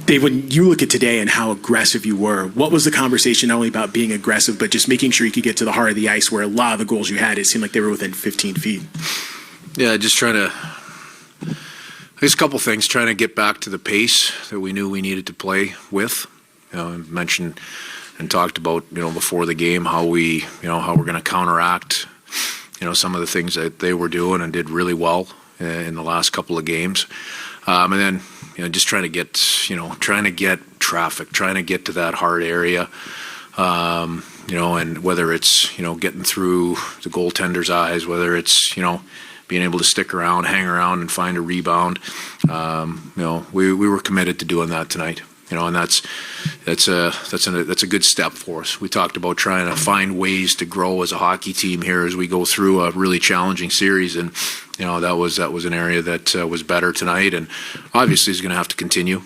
Dave, when you look at today and how aggressive you were, what was the conversation not only about being aggressive, but just making sure you could get to the heart of the ice where a lot of the goals you had, it seemed like they were within 15 feet? Yeah, just trying to, there's a couple things, trying to get back to the pace that we knew we needed to play with. I mentioned and talked about, before the game how we're going to counteract, some of the things that they were doing and did really well in the last couple of games. And then, just trying to get traffic, trying to get to that hard area, and whether it's, getting through the goaltender's eyes, whether it's, being able to stick around, hang around and find a rebound. We were committed to doing that tonight. And that's a good step for us. We talked about trying to find ways to grow as a hockey team here as we go through a really challenging series, and that was an area that was better tonight, and obviously is going to have to continue.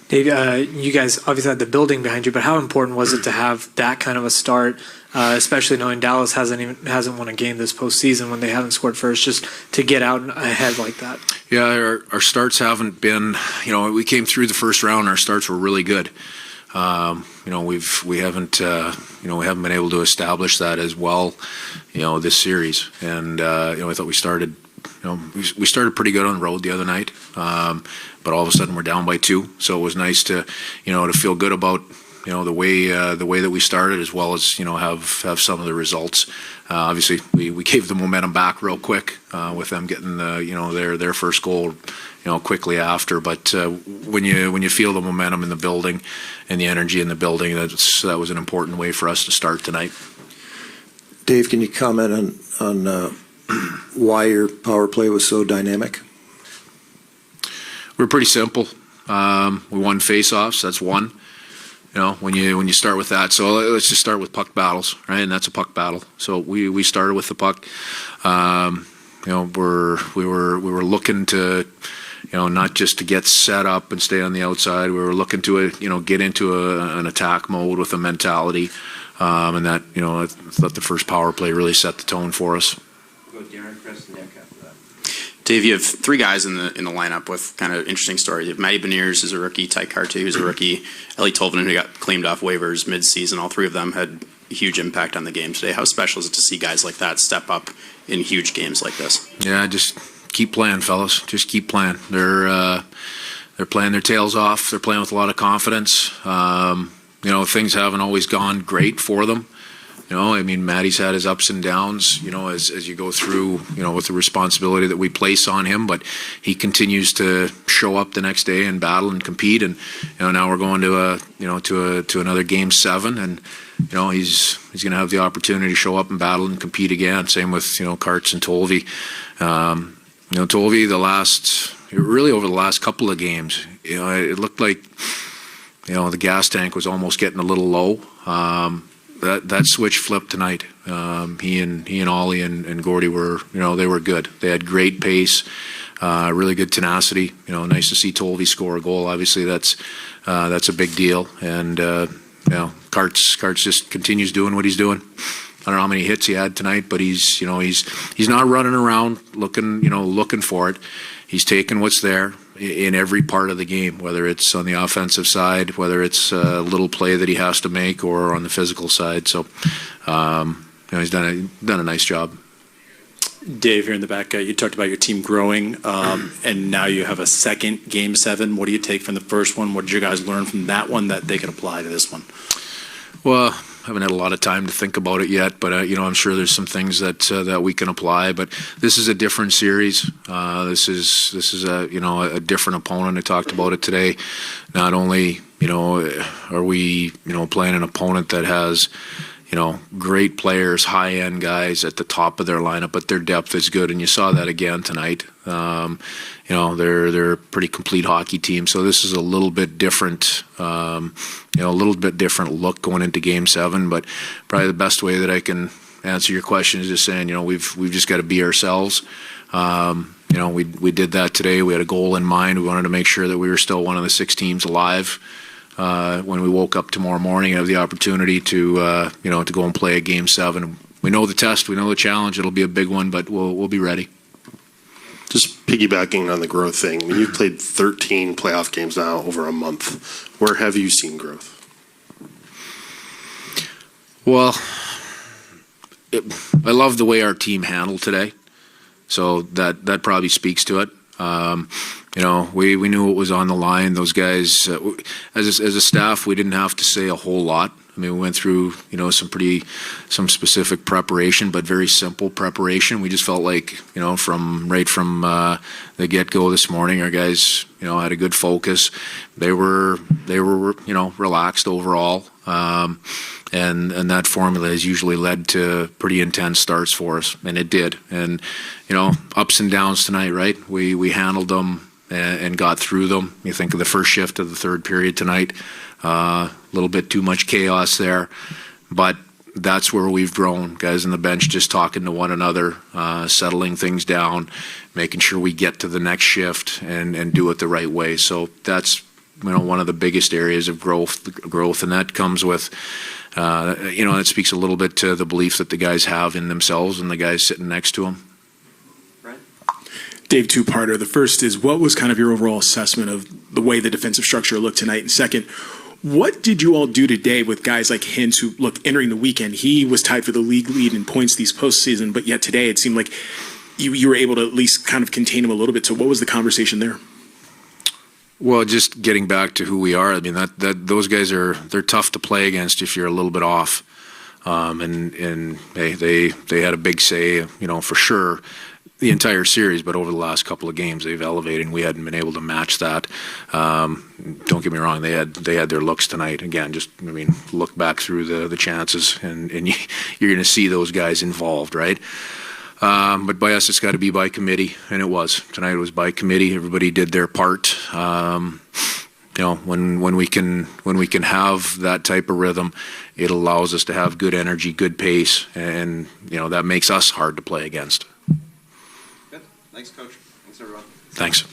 Dave, you guys obviously had the building behind you, but how important was it to have that kind of a start, especially knowing Dallas hasn't won a game this postseason when they haven't scored first, just to get out ahead like that? Yeah, our starts haven't been, we came through the first round, our starts were really good. We haven't been able to establish that as well, this series. And, I thought we started pretty good on the road the other night. But all of a sudden we're down by 2. So it was nice to feel good about, the way that we started, as well as, have some of the results. Obviously we gave the momentum back real quick, with them getting their first goal, quickly after. But, when you feel the momentum in the building and the energy in the building, that was an important way for us to start tonight. Dave, can you comment on why your power play was so dynamic? We're pretty simple. We won face-offs. That's one. When you start with that. So let's just start with puck battles, right? And that's a puck battle. So we started with the puck. We were looking to, not just to get set up and stay on the outside. We were looking to get into an attack mode with a mentality, and that I thought the first power play really set the tone for us. Dave, you have 3 guys in the lineup with kind of interesting stories. You have Matty Beniers, who's a rookie, Ty Carte, who's a rookie, Ellie Tolvanen, who got claimed off waivers mid-season. All 3 of them had a huge impact on the game today. How special is it to see guys like that step up in huge games like this? Yeah, just keep playing, fellas. Just keep playing. They're playing their tails off. They're playing with a lot of confidence. Things haven't always gone great for them. Matty's had his ups and downs, as you go through, with the responsibility that we place on him, but he continues to show up the next day and battle and compete. And, now we're going to another game 7, and, he's going to have the opportunity to show up and battle and compete again. Same with, Karts and Tolvy. Tolvy, over the last couple of games, it looked like, the gas tank was almost getting a little low. That switch flipped tonight. He and Ollie and Gordy were, they were good. They had great pace, really good tenacity. Nice to see Tolvy score a goal. Obviously, that's a big deal. And Karts just continues doing what he's doing. I don't know how many hits he had tonight, but he's not running around looking for it. He's taking what's there in every part of the game, whether it's on the offensive side, whether it's a little play that he has to make, or on the physical side. So, he's done a nice job. Dave, here in the back, you talked about your team growing, and now you have a second Game 7. What do you take from the first one? What did you guys learn from that one that they can apply to this one? Well, I haven't had a lot of time to think about it yet, but I'm sure there's some things that we can apply. But this is a different series. This is a different opponent. I talked about it today. Not only are we playing an opponent that has great players, high-end guys at the top of their lineup, but their depth is good, and you saw that again tonight. They're a pretty complete hockey team, so this is a little bit different, a little bit different look going into Game 7. But probably the best way that I can answer your question is just saying, we've just got to be ourselves. We did that today. We had a goal in mind. We wanted to make sure that we were still one of the 6 teams alive. When we woke up tomorrow morning and have the opportunity to go and play a Game 7. We know the test, we know the challenge. It'll be a big one, but we'll be ready. Just piggybacking on the growth thing, I mean, you've played 13 playoff games now over a month. Where have you seen growth? Well, I love the way our team handled today. So that probably speaks to it. We knew what was on the line. Those guys, as a staff, we didn't have to say a whole lot. I mean, we went through, some specific preparation, but very simple preparation. We just felt like, from the get-go this morning, our guys, had a good focus. They were, relaxed overall. And that formula has usually led to pretty intense starts for us, and it did. And, ups and downs tonight, right? We handled them and got through them. You think of the first shift of the third period tonight, a little bit too much chaos there. But that's where we've grown, guys on the bench just talking to one another, settling things down, making sure we get to the next shift and do it the right way. So that's, one of the biggest areas of growth, and that comes with, it speaks a little bit to the belief that the guys have in themselves and the guys sitting next to them. Dave, two-parter. The first is, what was kind of your overall assessment of the way the defensive structure looked tonight? And second, what did you all do today with guys like Hintz, who, look, entering the weekend, he was tied for the league lead in points these postseason, but yet today it seemed like you were able to at least kind of contain him a little bit. So what was the conversation there? Well, just getting back to who we are, I mean, those guys they're tough to play against if you're a little bit off. And they had a big say, for sure, the entire series, but over the last couple of games they've elevated, and we hadn't been able to match that. Don't get me wrong, they had their looks tonight. Again, look back through the chances, and you're going to see those guys involved, right? But by us, it's got to be by committee, and it was. Tonight it was by committee. Everybody did their part. When we can have that type of rhythm, it allows us to have good energy, good pace, and that makes us hard to play against. Good. Thanks, Coach. Thanks, everyone. Thanks.